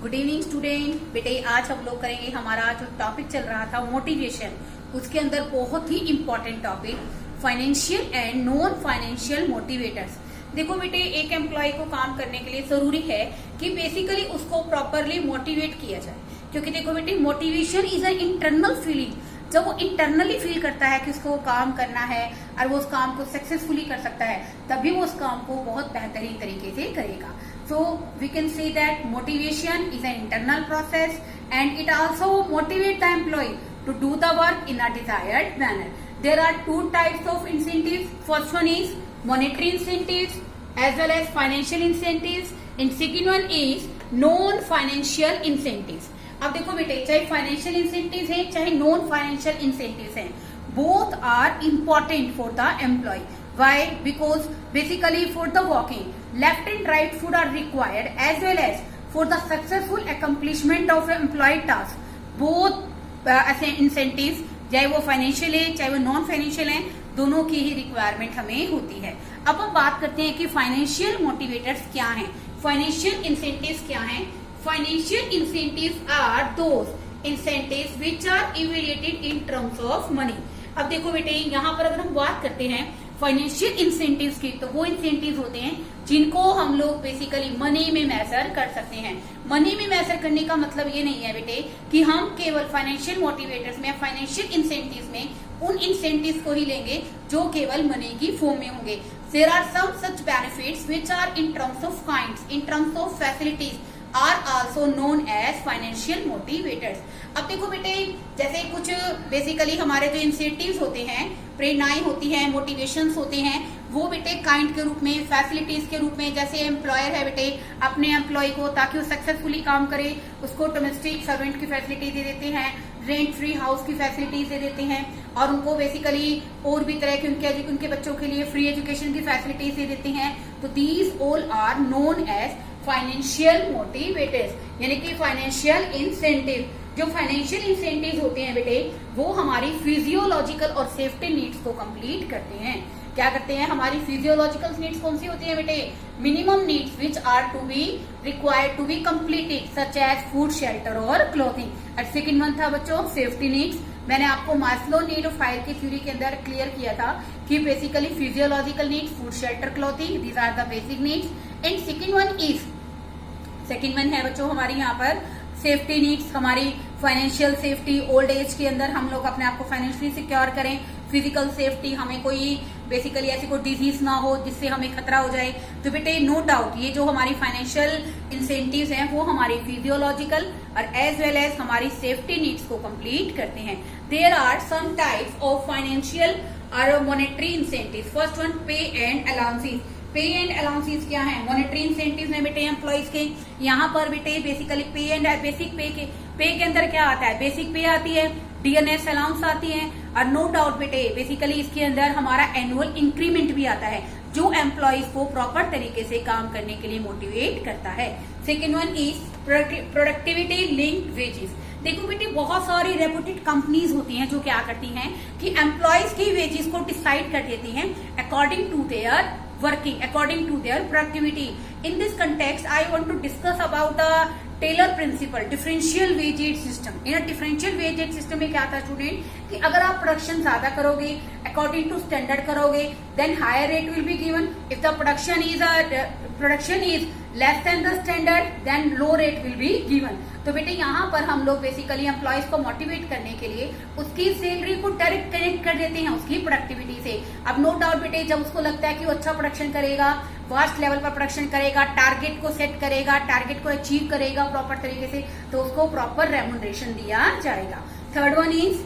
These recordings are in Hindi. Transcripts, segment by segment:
Good evening student. बेटे आज हम लोग करेंगे, हमारा जो टॉपिक चल रहा था मोटिवेशन, उसके अंदर बहुत ही important topic financial and non financial motivators. देखो बेटे, एक एम्प्लॉय को काम करने के लिए जरूरी है कि बेसिकली उसको प्रॉपरली मोटिवेट किया जाए, क्योंकि देखो बेटे, motivation is a internal feeling. जब वो इंटरनली फील करता है कि उसको काम करना है और वो उस काम को सक्सेसफुली कर सकता है, तभी वो उस काम को बहुत बेहतरीन तरीके से करेगा। So we can say that motivation is an internal process and it also motivates the employee to do the work in a desired manner. There are two types of incentives. First one is monetary incentives as well as financial incentives, and second one is non-financial incentives. अब देखो बेटे, चाहे फाइनेंशियल इंसेंटिव है चाहे नॉन फाइनेंशियल इंसेंटिव है, both are important for the employee. Why? Because basically for the working, left and right foot are required as well as for the successful accomplishment of employee task. Both ऐसे incentives, चाहे वो फाइनेंशियल है चाहे वो नॉन फाइनेंशियल है, दोनों की ही रिक्वायरमेंट हमें होती है। अब हम बात करते हैं कि फाइनेंशियल मोटिवेटर्स क्या हैं, फाइनेंशियल इंसेंटिव्स क्या हैं। Financial incentives are those incentives which are evaluated in terms of money. अब देखो बेटे, यहाँ पर अगर हम बात करते हैं फाइनेंशियल इंसेंटिव्स की, तो वो इंसेंटिव्स होते हैं जिनको हम लोग बेसिकली मनी में मेजर कर सकते हैं। मनी में मेजर करने का मतलब ये नहीं है बेटे कि हम केवल फाइनेंशियल मोटिवेटर्स में, फाइनेंशियल इंसेंटिव्स में उन इंसेंटिव्स को ही लेंगे जो केवल मनी की फॉर्म में होंगे। There are some such benefits which are in terms of kinds, in terms of facilities are also known as financial motivators. अब देखो बेटे, जैसे कुछ बेसिकली हमारे जो इंसेंटिव्स होते हैं, प्रेरणाएं होती हैं, मोटिवेशंस होते हैं, वो बेटे काइंड के रूप में, फैसिलिटीज के रूप में, जैसे एम्प्लॉयर है बेटे अपने एम्प्लॉय को ताकि वो सक्सेसफुली काम करे, उसको डोमेस्टिक सर्वेंट की फैसिलिटी दे देते हैं, रेंट फ्री हाउस की फैसिलिटीज दे देते हैं, और उनको बेसिकली और भी तरह के उनके बच्चों के लिए फ्री एजुकेशन की फैसिलिटीज दे देते हैं। तो these all are known as financial motivators, यानी कि फाइनेंशियल इंसेंटिव। जो फाइनेंशियल इंसेंटिव होते हैं बेटे, वो हमारी फिजियोलॉजिकल और सेफ्टी नीड्स को कंप्लीट करते हैं। क्या करते हैं? हमारी फिजियोलॉजिकल नीड्स कौन सी होती है बेटे? Minimum needs which are to be required to be completed such as food, shelter और क्लोथिंग। एंड सेकंड वन था बच्चों सेफ्टी नीड्स। मैंने आपको मास्लो नीड ऑफ हायर की थ्योरी के अंदर क्लियर किया था कि basically physiological needs, food, shelter, clothing, these are the basic needs. And second one है बच्चों हमारी यहाँ पर सेफ्टी नीड्स, हमारी फाइनेंशियल सेफ्टी। ओल्ड एज के अंदर हम लोग अपने आप को फाइनेंशियली सिक्योर करें, फिजिकल सेफ्टी, हमें कोई बेसिकली ऐसी कोई डिजीज ना हो जिससे हमें खतरा हो जाए। तो बेटे नो डाउट ये जो हमारी फाइनेंशियल इंसेंटिव्स हैं वो हमारी फिजियोलॉजिकल और एज वेल एज हमारी सेफ्टी नीड्स को कंप्लीट करते हैं। There are some types of financial और monetary incentives. First one pay and allowances. Pay and allowances क्या है? मॉनेटरी इंसेंटिव्स हैं बेटे एम्प्लॉइज के। यहाँ पर बेटे बेसिकली पे एंड बेसिक पे के अंदर क्या आता है? बेसिक पे आती है, डीएनएस अलाउंस आती है, और नो डाउट बेटे बेसिकली इसके अंदर हमारा एनुअल इंक्रीमेंट भी आता है जो एम्प्लॉइज को प्रॉपर तरीके से काम करने के लिए मोटिवेट करता है। Second one is productivity linked wages. देखो बेटे, बहुत सारी रेपुटेड कंपनीज होती हैं जो क्या करती हैं कि एम्प्लॉइज की वेजेस को डिसाइड कर देती हैं according to their working, according to their productivity. In this context, I want to discuss about the Taylor principle, differential wage system. In a differential wage system में क्या था स्टूडेंट कि अगर आप प्रोडक्शन ज्यादा करोगे, अकॉर्डिंग टू स्टैंडर्ड करोगे, then higher rate will be given. If the production is less than the standard, then low rate will be given. तो बेटे यहाँ पर हम लोग बेसिकली एम्प्लॉइज को मोटिवेट करने के लिए उसकी सैलरी को डायरेक्ट कनेक्ट कर देते हैं उसकी प्रोडक्टिविटी से। अब नो डाउट बेटे, जब उसको लगता है कि वो अच्छा प्रोडक्शन करेगा, वास्ट लेवल पर प्रोडक्शन करेगा, टारगेट को सेट करेगा, टारगेट को अचीव करेगा प्रॉपर तरीके से, तो उसको प्रॉपर रेम्यूनरेशन दिया जाएगा। Third one is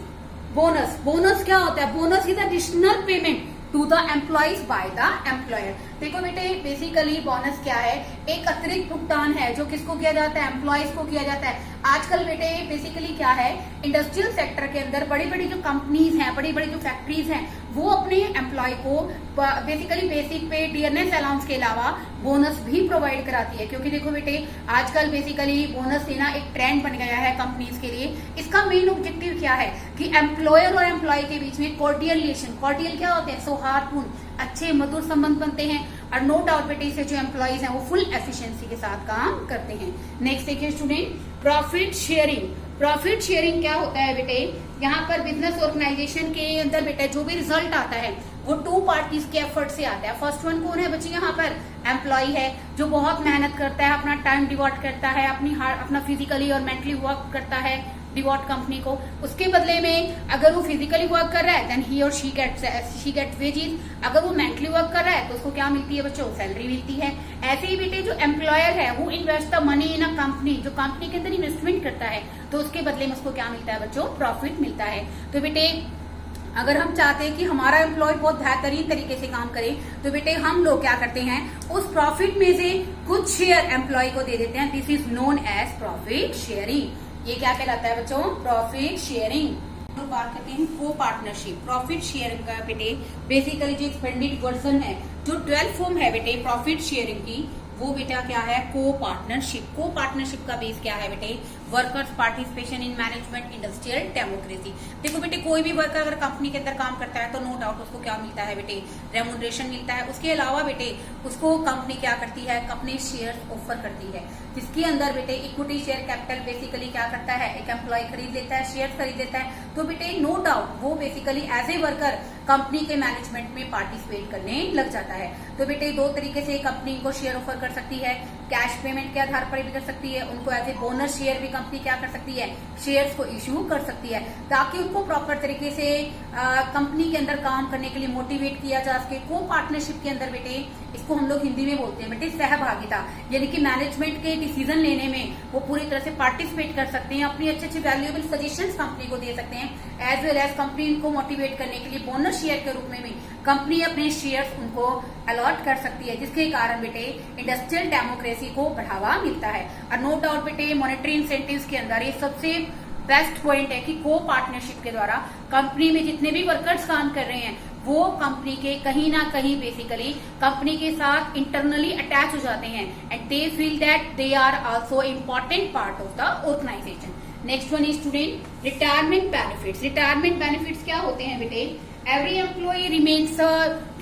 bonus. Bonus क्या होता है? Bonus is additional payment to the employees by the employer. देखो बेटे बेसिकली बोनस क्या है? एक अतिरिक्त भुगतान है जो किसको किया जाता है? एम्प्लॉइज को किया जाता है। आजकल बेटे बेसिकली क्या है, इंडस्ट्रियल सेक्टर के अंदर बड़ी बड़ी जो कंपनीज हैं, बड़ी बड़ी जो फैक्ट्रीज हैं, वो अपने एम्प्लॉय को बेसिकली बेसिक पे, डीएनएस अलाउंस के अलावा बोनस भी प्रोवाइड कराती है। क्योंकि देखो बेटे आजकल बेसिकली बोनस देना एक ट्रेंड बन गया है कंपनीज के लिए। इसका मेन ऑब्जेक्टिव क्या है कि एम्प्लॉयर और एम्प्लॉय के बीच में कॉर्डियल रिलेशन, कॉर्डियल क्या होते हैं? सौहार्दपूर्ण, अच्छे मधुर संबंध बनते हैं, और नो डाउट बेटे इससे जो एम्प्लॉइज हैं वो फुल एफिशिएंसी के साथ काम करते हैं। नेक्स्ट देखिए student, profit sharing. Profit sharing क्या होता है बेटे, यहाँ पर बिजनेस ऑर्गेनाइजेशन के अंदर बेटे जो भी रिजल्ट आता है वो टू पार्टीज के एफर्ट से आता है। फर्स्ट वन कौन है बच्चे, यहाँ पर एम्प्लॉय है जो बहुत मेहनत करता है, अपना टाइम डिवोट करता है, अपना फिजिकली और मेंटली वर्क करता है डिवोट कंपनी को। उसके बदले में अगर वो फिजिकली वर्क कर रहा है देन ही और शी गेट वेजेस। अगर वो मेंटली वर्क कर रहा है तो उसको क्या मिलती है बच्चों, सैलरी मिलती है। ऐसे ही बेटे जो एम्प्लॉयर है वो invest the money in a company, जो कंपनी के अंदर इन्वेस्टमेंट करता है तो उसके बदले में उसको क्या मिलता है बच्चों, प्रॉफिट मिलता है। तो बेटे अगर हम चाहते हैं कि हमारा एम्प्लॉय बहुत बेहतरीन तरीके से काम करे तो बेटे हम लोग क्या करते हैं, उस प्रॉफिट में से कुछ शेयर एम्प्लॉय को दे देते हैं। This is known as profit sharing. ये क्या कहलाता है बच्चों, प्रॉफिट शेयरिंग। तो बात करते हैं को पार्टनरशिप। प्रॉफिट शेयरिंग का बेटे बेसिकली जो एक्सपेंडेड वर्जन है, जो 12 फॉर्म है बेटे प्रॉफिट शेयरिंग की, वो बेटा क्या है, को पार्टनरशिप। को पार्टनरशिप का बेस क्या है बेटे, workers participation in management industrial democracy. देखो बेटे कोई भी वर्कर अगर कंपनी के अंदर काम करता है तो नो डाउट उसको क्या मिलता है बेटे, रेमुनरेशन मिलता है। उसके अलावा बेटे उसको कंपनी क्या करती है, अपने शेयर ऑफर करती है, जिसके अंदर बेटे इक्विटी शेयर कैपिटल बेसिकली क्या करता है, एक एम्प्लॉय खरीद लेता है, शेयर खरीद लेता है। तो बेटे नो डाउट वो basically as a worker company के मैनेजमेंट में पार्टिसिपेट करने लग जाता है। तो बेटे दो तरीके से कंपनी को शेयर ऑफर कर सकती है, कैश पेमेंट के आधार पर भी कर सकती है, उनको एज ए बोनस शेयर भी कंपनी क्या कर सकती है, शेयर्स को इश्यू कर सकती है, ताकि उनको प्रॉपर तरीके से कंपनी के अंदर काम करने के लिए मोटिवेट किया जा सके। को पार्टनरशिप के अंदर बेटे इसको हम लोग हिंदी में बोलते हैं बेटे सहभागिता, यानी कि मैनेजमेंट के डिसीजन लेने में वो पूरी तरह से पार्टिसिपेट कर सकते हैं, अपनी अच्छे अच्छे वैल्यूएबल सजेशंस कंपनी को दे सकते हैं, एज वेल एज कंपनी इनको मोटिवेट करने के लिए बोनस शेयर के रूप में भी कंपनी अपने शेयर्स उनको अलॉट कर सकती है, जिसके कारण बेटे इंडस्ट्रियल डेमोक्रेसी को बढ़ावा मिलता है। और नो डाउट बेटे मॉनेटरी इंसेंटिव्स के अंदर ये सबसे बेस्ट पॉइंट है कि को पार्टनरशिप के द्वारा कंपनी में जितने भी वर्कर्स काम कर रहे हैं वो कंपनी के कहीं ना कहीं बेसिकली कंपनी के साथ इंटरनली अटैच हो जाते हैं and they feel that they are also important part of the organization. Next one is student retirement benefits. Retirement benefits क्या होते हैं बेटे, every employ remains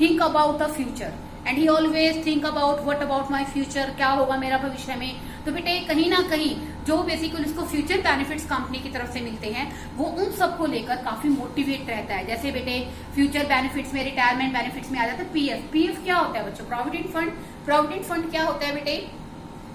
think about the future and he always think about what about my future, क्या होगा मेरा भविष्य में। तो बेटे कहीं ना कहीं जो बेसिकली उसको फ्यूचर बेनिफिट्स कंपनी की तरफ से मिलते हैं वो उन सबको लेकर काफी मोटिवेट रहता है। जैसे बेटे फ्यूचर बेनिफिट्स में, रिटायरमेंट बेनिफिट्स में आ जाता है पीएफ। पीएफ क्या होता है बच्चों, प्रोविडेंट फंड। प्रोविडेंट फंड क्या होता है बेटे,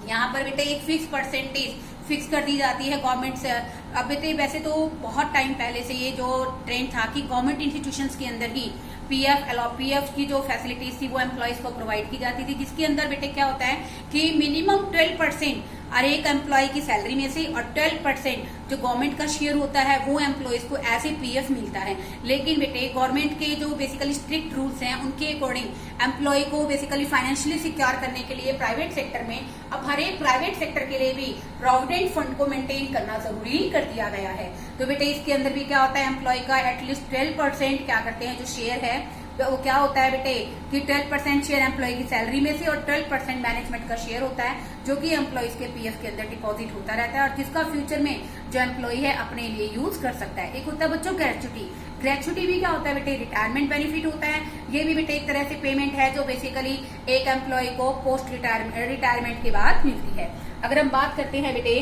यहाँ पर बेटे एक फिक्स परसेंटेज फिक्स कर दी जाती है गवर्नमेंट से। अब बेटे वैसे तो बहुत टाइम पहले से ये जो ट्रेंड था कि गवर्नमेंट इंस्टीट्यूशंस के अंदर ही पीएफ की जो फैसिलिटीज थी वो एम्प्लॉयज को प्रोवाइड की जाती थी, जिसके अंदर बेटे क्या होता है कि मिनिमम 12% हर एक एम्प्लॉय की सैलरी में से और 12% जो गवर्नमेंट का शेयर होता है वो एम्प्लॉयज को एज ए पीएफ मिलता है। लेकिन बेटे गवर्नमेंट के जो बेसिकली स्ट्रिक्ट रूल्स हैं उनके अकॉर्डिंग एम्प्लॉय को बेसिकली फाइनेंशियली सिक्योर करने के लिए प्राइवेट सेक्टर में अब हर एक प्राइवेट सेक्टर के लिए भी प्रोविडेंट फंड को मेंटेन करना जरूरी कर दिया गया है। तो बेटे इसके अंदर भी क्या होता है, एम्प्लॉय का एटलीस्ट 12% क्या करते हैं जो शेयर है वो क्या होता है बेटे कि 12% शेयर एम्प्लॉय की सैलरी में से और 12% मैनेजमेंट का शेयर होता है, जो कि एम्प्लॉयज के पीएफ के अंदर डिपॉजिट होता रहता है और जिसका फ्यूचर में जो एम्प्लॉय है अपने लिए यूज कर सकता है। एक होता है बच्चों ग्रेचुटी। ग्रेचुटी भी क्या होता है बेटे, रिटायरमेंट बेनिफिट होता है। ये भी बेटे एक तरह से पेमेंट है जो बेसिकली एक एम्प्लॉय को पोस्ट रिटायरमेंट के बाद मिलती है। अगर हम बात करते हैं बेटे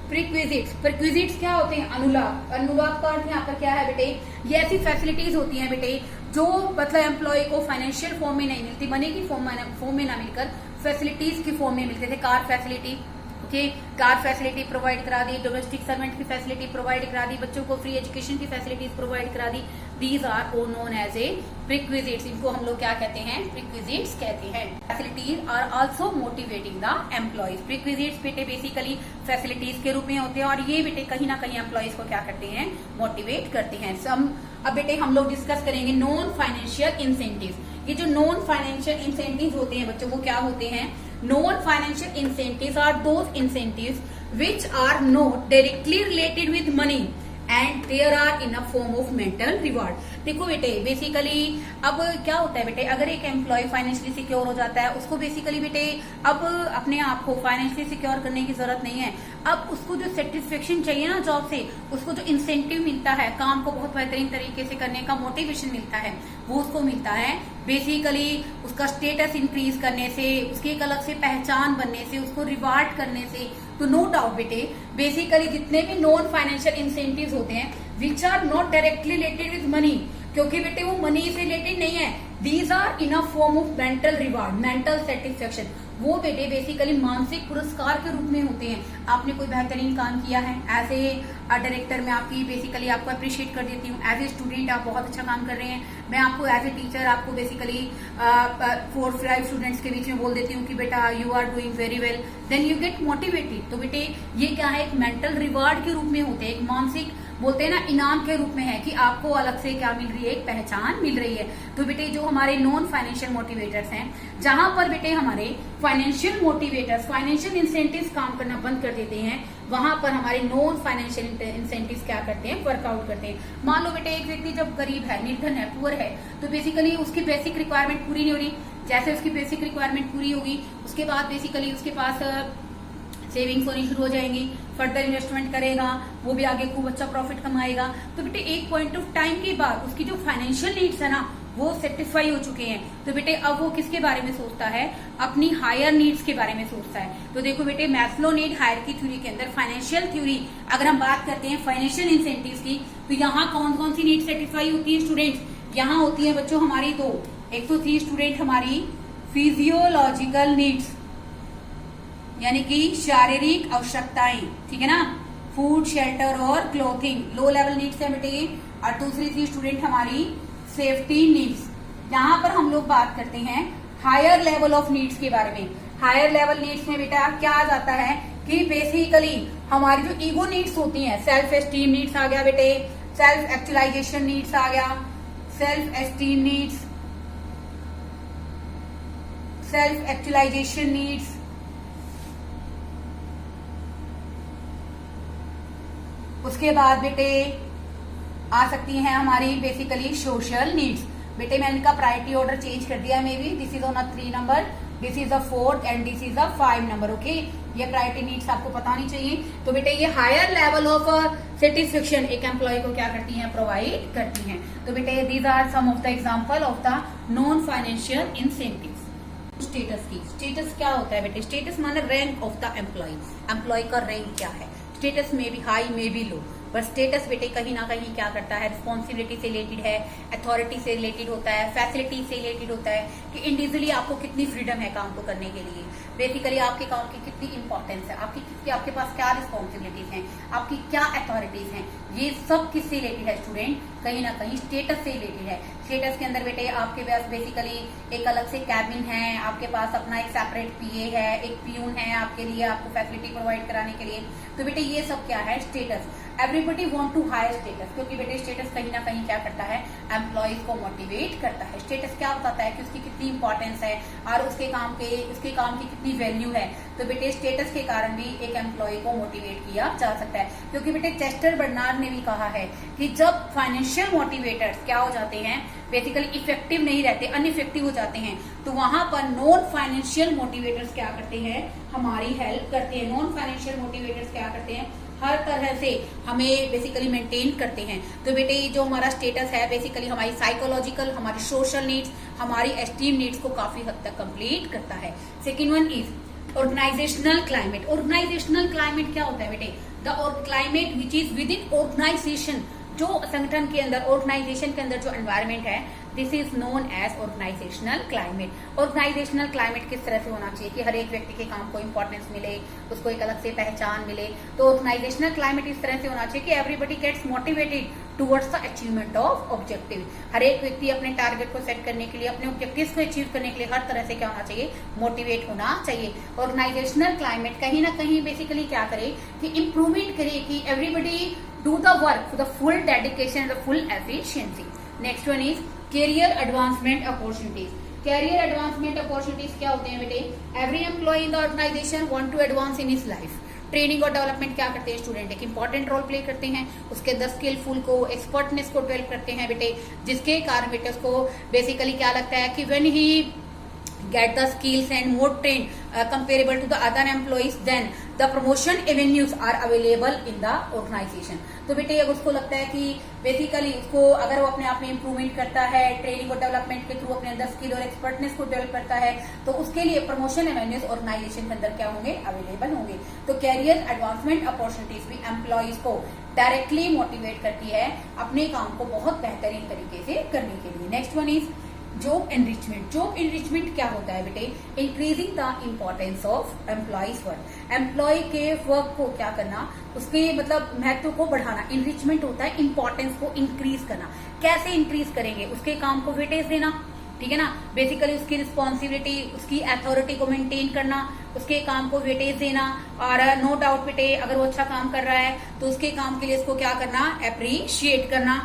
प्रीक्विजिट्स। प्रीक्विजिट्स क्या होते हैं, अनुलाभ। अनुलाभ का अर्थ यहाँ पर क्या है बेटे, ये ऐसी फैसिलिटीज होती हैं बेटे जो मतलब एम्प्लॉय को फाइनेंशियल फॉर्म में नहीं मिलती, मनी की फॉर्म में ना मिलकर फैसिलिटीज की फॉर्म में मिलते थे। Car facility, okay, car facility provide करा दी, डोमेस्टिक सर्वेंट की फैसिलिटी प्रोवाइड करा दी, बच्चों को फ्री एजुकेशन की फैसिलिटीज प्रोवाइड करा दी। These are oh known as a perquisites. इनको हम लोग क्या कहते हैं, प्रीक्विजिट्स कहते हैं। Facilities are also motivating the employees. Perquisites बेटे बेसिकली फैसिलिटीज के रूप में होते हैं और ये बेटे कहीं ना कहीं एम्प्लॉयज को क्या करते हैं, मोटिवेट करते हैं। अब बेटे हम लोग डिस्कस करेंगे नॉन फाइनेंशियल इंसेंटिव। ये जो नॉन फाइनेंशियल इंसेंटिव होते हैं बच्चों वो क्या होते हैं, non financial incentives are those incentives which are not directly related with money and there are in a form of mental reward. देखो बेटे बेसिकली अब क्या होता है बेटे, अगर एक एम्प्लॉय फाइनेंशियली सिक्योर हो जाता है, उसको बेसिकली बेटे अब अपने आप को फाइनेंशियली सिक्योर करने की जरूरत नहीं है। अब उसको जो सेटिस्फेक्शन चाहिए ना जॉब से, उसको जो इंसेंटिव मिलता है, काम को बहुत बेहतरीन तरीके से करने का मोटिवेशन मिलता है, वो उसको मिलता है बेसिकली उसका स्टेटस इंक्रीज करने से, उसकी एक अलग से पहचान बनने से, उसको रिवार्ड करने से। तो नो डाउट बेटे बेसिकली जितने भी नॉन फाइनेंशियल इंसेंटिव्स होते हैं which are not directly related with money, क्योंकि बेटे वो मनी से रिलेटेड नहीं है, these are in a form of mental reward, mental satisfaction. वो बेटे बेसिकली मानसिक पुरस्कार के रूप में होते हैं। आपने कोई बेहतरीन काम किया है, एज ए डायरेक्टर मैं आपकी बेसिकली आपको अप्रिशिएट कर देती हूँ, एज ए स्टूडेंट आप बहुत अच्छा काम कर रहे हैं, मैं आपको एज ए टीचर आपको बेसिकली 4-5 स्टूडेंट्स के बीच में बोल देती हूँ कि बेटा you are doing very well, then you get motivated. तो बेटे ये क्या है, एक मेंटल रिवार्ड के रूप में होते हैं, एक मानसिक बोलते हैं ना इनाम के रूप में है कि आपको अलग से क्या मिल रही है, एक पहचान मिल रही है। तो बेटे जो हमारे नॉन फाइनेंशियल मोटिवेटर्स हैं, जहां पर बेटे हमारे फाइनेंशियल मोटिवेटर्स फाइनेंशियल इंसेंटिव्स काम करना बंद कर देते हैं, वहां पर हमारे नॉन फाइनेंशियल इंसेंटिव्स क्या करते हैं, वर्कआउट करते हैं। मान लो बेटे एक व्यक्ति जब गरीब है, निर्धन है, पुअर है, तो बेसिकली उसकी बेसिक रिक्वायरमेंट पूरी नहीं हो रही। जैसे उसकी बेसिक रिक्वायरमेंट पूरी होगी उसके बाद बेसिकली उसके पास सेविंग्स होनी शुरू हो जाएंगी, फर्दर इन्वेस्टमेंट करेगा, वो भी आगे खूब अच्छा प्रॉफिट कमाएगा। तो बेटे एक पॉइंट ऑफ टाइम के बाद उसकी जो फाइनेंशियल नीड्स है ना वो सेटिस्फाई हो चुके हैं। तो बेटे अब वो किसके बारे में सोचता है, अपनी हायर नीड्स के बारे में सोचता है। तो देखो बेटे मैस्लो नीड हायरार्की थ्योरी के अंदर फाइनेंशियल थ्योरी अगर हम बात करते हैं फाइनेंशियल इंसेंटिव्स की, तो यहाँ कौन कौन सी नीड सेटिस्फाई होती है स्टूडेंट्स, यहाँ होती है बच्चों हमारी दो, एक तो थी स्टूडेंट हमारी फिजियोलॉजिकल नीड्स यानी कि शारीरिक आवश्यकताएं, ठीक है ना, फूड शेल्टर और क्लोथिंग, लो लेवल नीड्स है बेटे। और दूसरी थी स्टूडेंट हमारी सेफ्टी नीड्स। यहाँ पर हम लोग बात करते हैं हायर लेवल ऑफ नीड्स के बारे में। हायर लेवल नीड्स में बेटा क्या आ जाता है कि बेसिकली हमारी जो ईगो नीड्स होती हैं, सेल्फ एस्टीम नीड्स आ गया बेटे, सेल्फ एक्चुअलाइजेशन नीड्स आ गया, self esteem needs, self actualization needs, उसके बाद बेटे आ सकती हैं हमारी बेसिकली सोशल नीड्स। बेटे मैंने इनका प्रायोरिटी ऑर्डर चेंज कर दिया, maybe this is on a 3 number, this is a 4 and this is a 5 number. Okay, ये प्रायोरिटी नीड्स आपको पता नहीं चाहिए। तो बेटे ये हायर लेवल ऑफ सेटिस्फेक्शन एक एम्प्लॉय को क्या करती हैं, प्रोवाइड करती हैं। तो बेटे these are some of the example of the non financial incentives. Status की, स्टेटस क्या होता है बेटे, स्टेटस माने rank of the employ, employ का रैंक क्या है। स्टेटस में भी हाई में भी लो, पर स्टेटस बेटे कहीं ना कहीं क्या करता है, रिस्पॉन्सिबिलिटी से रिलेटेड है, अथॉरिटी से रिलेटेड होता है, फैसिलिटी से रिलेटेड होता है कि इंडिविजुअली आपको कितनी फ्रीडम है काम को करने के लिए, बेसिकली आपके काम की कितनी इंपॉर्टेंस है, आपके पास क्या रिस्पॉन्सिबिलिटीज हैं, आपकी क्या अथॉरिटीज हैं, ये सब किससे रिलेटेड है स्टूडेंट, कहीं ना कहीं स्टेटस से रिलेटेड है। स्टेटस के अंदर बेटे आपके पास बेसिकली एक अलग से कैबिन है, आपके पास अपना एक सेपरेट पीए है, एक पियून है आपके लिए, आपको फैसिलिटी प्रोवाइड कराने के लिए। तो बेटे ये सब क्या है, status. Everybody want to higher status, क्योंकि बेटे स्टेटस कहीं ना कहीं क्या करता है, एम्प्लॉयज को मोटिवेट करता है। स्टेटस क्या बताता है कि उसकी कितनी इंपॉर्टेंस है और उसके काम की कितनी वैल्यू है। तो बेटे स्टेटस के कारण भी एक एम्प्लॉय को मोटिवेट किया जा सकता है, क्योंकि बेटे चेस्टर बर्नार्ड ने भी कहा है कि जब फाइनेंशियल मोटिवेटर्स क्या हो जाते हैं, बेसिकली इफेक्टिव नहीं रहते, अनइफेक्टिव हो जाते हैं, तो वहां पर नॉन फाइनेंशियल मोटिवेटर्स क्या करते हैं, हमारी हेल्प करते हैं। नॉन फाइनेंशियल मोटिवेटर्स क्या करते हैं, हर तरह से हमें बेसिकली मेंटेन करते हैं। तो बेटे जो हमारा स्टेटस है बेसिकली हमारी साइकोलॉजिकल, हमारी सोशल नीड्स, हमारी एस्टीम नीड्स को काफी हद तक कंप्लीट करता है। Second one is organizational climate. Organizational climate क्या होता है बेटे, the climate which is within organization, जो संगठन के अंदर, ऑर्गेनाइजेशन के अंदर जो एनवायरमेंट है, this is known as organizational climate. Organizational climate किस तरह से होना चाहिए कि हर एक व्यक्ति के काम को इंपॉर्टेंस मिले, उसको एक अलग से पहचान मिले। तो ऑर्गेनाइजेशनल क्लाइमेट इस तरह से होना चाहिए कि everybody gets motivated towards the achievement of objective. हर एक व्यक्ति अपने टारगेट को सेट करने के लिए, अपने ऑब्जेक्टिव्स को अचीव करने के लिए हर तरह से क्या होना चाहिए, मोटिवेट होना चाहिए। ऑर्गेनाइजेशनल क्लाइमेट कहीं ना कहीं बेसिकली क्या करे कि इंप्रूवमेंट करे कि everybody do the work for the full dedication and the full efficiency. Next one is career advancement opportunities. Career advancement opportunities क्या होते हैं बेटे, every employee in the organization want to advance in his life, training और डेवलपमेंट क्या करते हैं स्टूडेंट, एक इंपॉर्टेंट रोल प्ले करते हैं। उसके अंदर स्किलफुल को, एक्सपर्टनेस को डेवलप करते हैं बेटे, जिसके कारण बेटे उसको बेसिकली क्या लगता है कि when he get the skills and more trained comparable to the other employees, then the promotion avenues are available in the organization। तो बेटे अगर उसको लगता है कि बेसिकली उसको अगर वो अपने आप में इम्प्रूवमेंट करता है, ट्रेनिंग और डेवलपमेंट के थ्रू अपने अंदर स्किल और एक्सपर्टनेस को डेवलप करता है, तो उसके लिए प्रमोशन एवेन्यूज ऑर्गेनाइजेशन के अंदर क्या होंगे, अवेलेबल होंगे। तो कैरियर एडवांसमेंट अपॉर्चुनिटीज भी एम्प्लॉयज को डायरेक्टली मोटिवेट करती है अपने काम को बहुत बेहतरीन तरीके से करने के लिए। Next one is job enrichment. Job enrichment क्या होता है बेटे, increasing the importance of employees work. Employ के वर्क को क्या करना, उसके मतलब महत्व को बढ़ाना। इनरिचमेंट होता है इम्पोर्टेंस को इंक्रीज करना। कैसे इंक्रीज करेंगे, उसके काम को वेटेज देना, ठीक है ना, बेसिकली उसकी रिस्पॉन्सिबिलिटी, उसकी अथॉरिटी को मेंटेन करना, उसके काम को वेटेज देना। और नो डाउट बेटे अगर वो अच्छा काम कर रहा है तो उसके काम के लिए उसको क्या करना, अप्रिशिएट करना।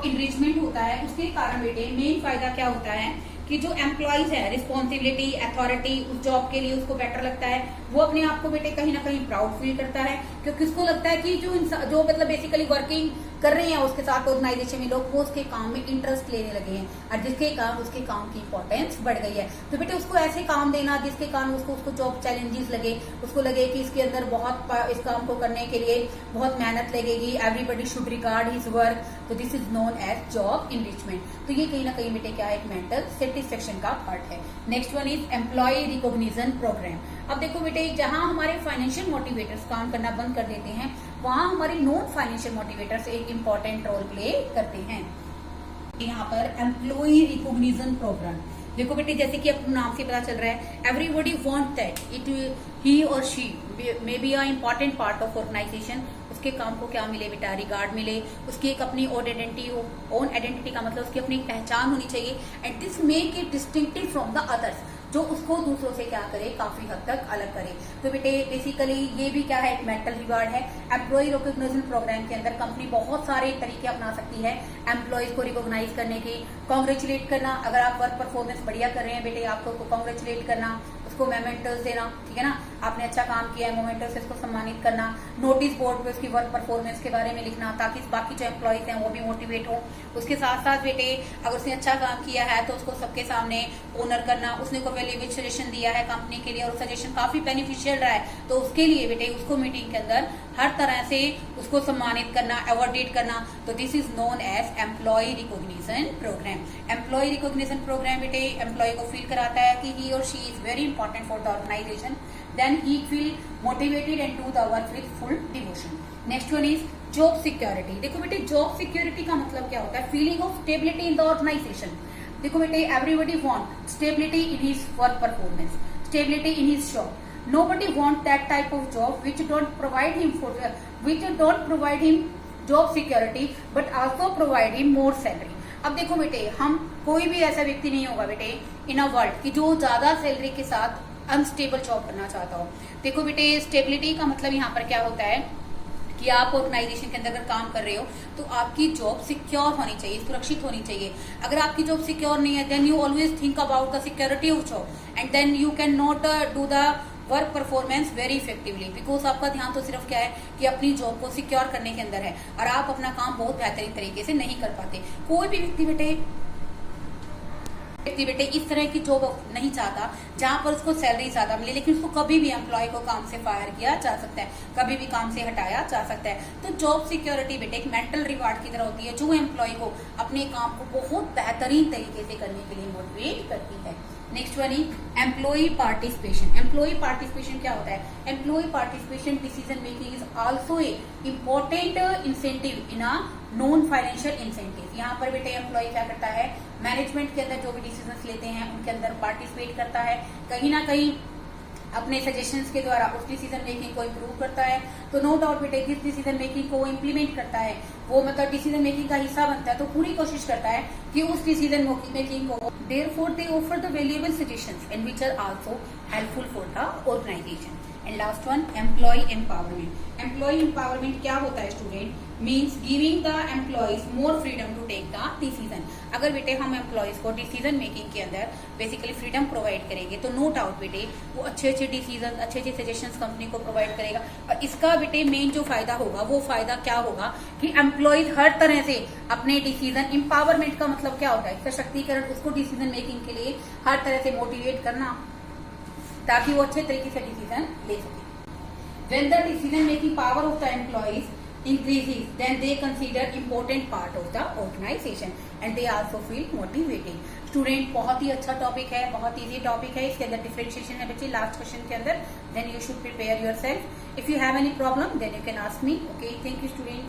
इनरिचमेंट होता है, उसके कारण बेटे मेन फायदा क्या होता है कि जो एम्प्लॉइज है, रिस्पॉन्सिबिलिटी, अथॉरिटी, उस जॉब के लिए उसको बेटर लगता है, वो अपने आप को बेटे कहीं ना कहीं प्राउड फील करता है, क्योंकि उसको लगता है कि जो मतलब बेसिकली वर्किंग कर रहे हैं उसके साथ ऑर्गेनाइजेशन में लोग, वो उसके काम में इंटरेस्ट लेने लगे हैं और जिसके कारण उसके काम की इंपॉर्टेंस बढ़ गई है। तो बेटे उसको ऐसे काम देना जिसके कारण उसको जॉब चैलेंजेस लगे, उसको लगे कि इसके अंदर बहुत इस काम को करने के लिए बहुत मेहनत लगेगी, everybody should regard his work. तो this is known as job enrichment. तो ये कहीं ना कहीं बेटे क्या है, एक मेंटल सेटिस्फेक्शन का पार्ट है। Next one is employee recognition program. अब देखो बेटे जहां हमारे फाइनेंशियल मोटिवेटर्स काम करना बंद कर देते हैं, वहां हमारे नॉन फाइनेंशियल मोटिवेटर्स एक इंपॉर्टेंट रोल प्ले करते हैं। यहाँ पर एम्प्लॉय रिकॉग्निशन प्रोग्राम देखो बेटे, जैसे कि अपने नाम से पता चल रहा है, everybody want that it he और she may be a important part of organisation. उसके काम को क्या मिले बेटा, रिगार्ड मिले, उसकी एक अपनी ओन आइडेंटिटी हो। ओन आइडेंटिटी का मतलब उसकी अपनी एक पहचान होनी चाहिए, and this make it distinctive from the others, जो उसको दूसरों से क्या करे, काफी हद तक अलग करे। तो बेटे बेसिकली ये भी क्या है, एक मेंटल रिवार्ड है। एम्प्लॉय रिकॉग्निशन प्रोग्राम के अंदर कंपनी बहुत सारे तरीके अपना सकती है एम्प्लॉयज को रिकॉग्नाइज करने की। कॉन्ग्रेचुलेट करना, अगर आप वर्क परफॉर्मेंस बढ़िया कर रहे हैं बेटे, आपको कॉन्ग्रेचुलेट करना, उसको मोमेंटोस देना, ठीक है ना, आपने अच्छा काम किया है, मोमेंटोस से उसको सम्मानित करना। नोटिस बोर्ड पे उसकी वर्क परफॉर्मेंस के बारे में लिखना, ताकि बाकी जो एम्प्लॉयज हैं वो भी मोटिवेट हो। उसके साथ साथ बेटे अगर उसने अच्छा काम किया है तो उसको सबके सामने ऑनर करना। उसने कोई वैल्यूएबल सजेशन दिया है कंपनी के लिए और सजेशन काफी बेनिफिशियल रहा है, तो उसके लिए बेटे उसको मीटिंग के अंदर हर तरह से उसको सम्मानित करना, अवॉर्डेड करना। तो this is known as employ recognition program. Employ recognition program बेटे एम्प्लॉय को फील कराता है कि ही और she is very important for the organization, then he feel motivated and do the work with full devotion. Next one is job security. देखो बेटे जॉब सिक्योरिटी का मतलब क्या होता है, feeling of stability in the organization. देखो बेटे everybody want stability in his work performance, stability in his job. Nobody want that type of job which don't provide him job security but also provide him more salary। अब देखो बेटे हम कोई भी ऐसा व्यक्ति नहीं होगा बेटे इन अ वर्ल्ड कि जो ज्यादा सैलरी के साथ अनस्टेबल जॉब करना चाहता हो। देखो बेटे स्टेबिलिटी का मतलब यहाँ पर क्या होता है कि आप ऑर्गेनाइजेशन के अंदर अगर काम कर रहे हो तो आपकी जॉब सिक्योर होनी चाहिए, सुरक्षित होनी चाहिए। अगर आपकी जॉब सिक्योर नहीं है, then you always think about the security of job and then you can not do the work performance very effectively, because आपका ध्यान तो सिर्फ क्या है कि अपनी जॉब को सिक्योर करने के अंदर है और आप अपना काम बहुत बेहतरीन तरीके से नहीं कर पाते। कोई भी व्यक्ति बेटे इस तरह की जॉब नहीं चाहता जहां पर उसको सैलरी ज्यादा मिले, लेकिन उसको कभी भी एम्प्लॉय को काम से फायर किया जा सकता है, कभी भी काम से हटाया जा सकता है। तो जॉब सिक्योरिटी बेटे एक मेंटल रिवार्ड की तरह होती है, जो एम्प्लॉय को अपने काम को बहुत बेहतरीन तरीके से करने के लिए मोटिवेट करती है। Next one is employ participation. Employ participation क्या होता है, employ participation decision making is also a important incentive in a non financial incentive. यहाँ पर बेटे एम्प्लॉय क्या करता है, मैनेजमेंट के अंदर जो भी डिसीजंस लेते हैं उनके अंदर पार्टिसिपेट करता है, कहीं ना कहीं अपने सजेशंस के द्वारा उस डिसीजन मेकिंग को इम्प्रूव करता है। तो नो डाउट बेटे जिस डिसीजन मेकिंग को इम्प्लीमेंट करता है वो मतलब डिसीजन मेकिंग का हिस्सा बनता है, तो पूरी कोशिश करता है कि उस डिसीजन मेकिंग को therefore they offer the valuable suggestions and which are also helpful for the organization. And last one employ empowerment. Employ empowerment क्या होता है student? Means giving the employees more freedom to take the decision. अगर बेटे हम एम्प्लॉयज को डिसीजन मेकिंग के अंदर बेसिकली फ्रीडम प्रोवाइड करेंगे तो नो डाउट बेटे वो अच्छे अच्छे डिसीजन, अच्छे अच्छे सजेशंस कंपनी को प्रोवाइड करेगा। और इसका बेटे मेन जो फायदा होगा वो फायदा क्या होगा कि एम्प्लॉयज हर तरह से अपने डिसीजन, एम्पावरमेंट का मतलब क्या होता है? सशक्तिकरण, उसको डिसीजन मेकिंग के लिए हर तरह से मोटिवेट करना ताकि वो अच्छे तरीके से डिसीजन ले सके। When the decision making power of the employees increases, then they consider important part of the organization and they also feel motivating. Student बहुत ही अच्छा टॉपिक है, बहुत इजी टॉपिक है। इसके अंदर डिफरेंशिएशन है बच्चे लास्ट क्वेश्चन के अंदर। Then you should prepare yourself. If you have any problem then you can ask me. Okay, thank you student.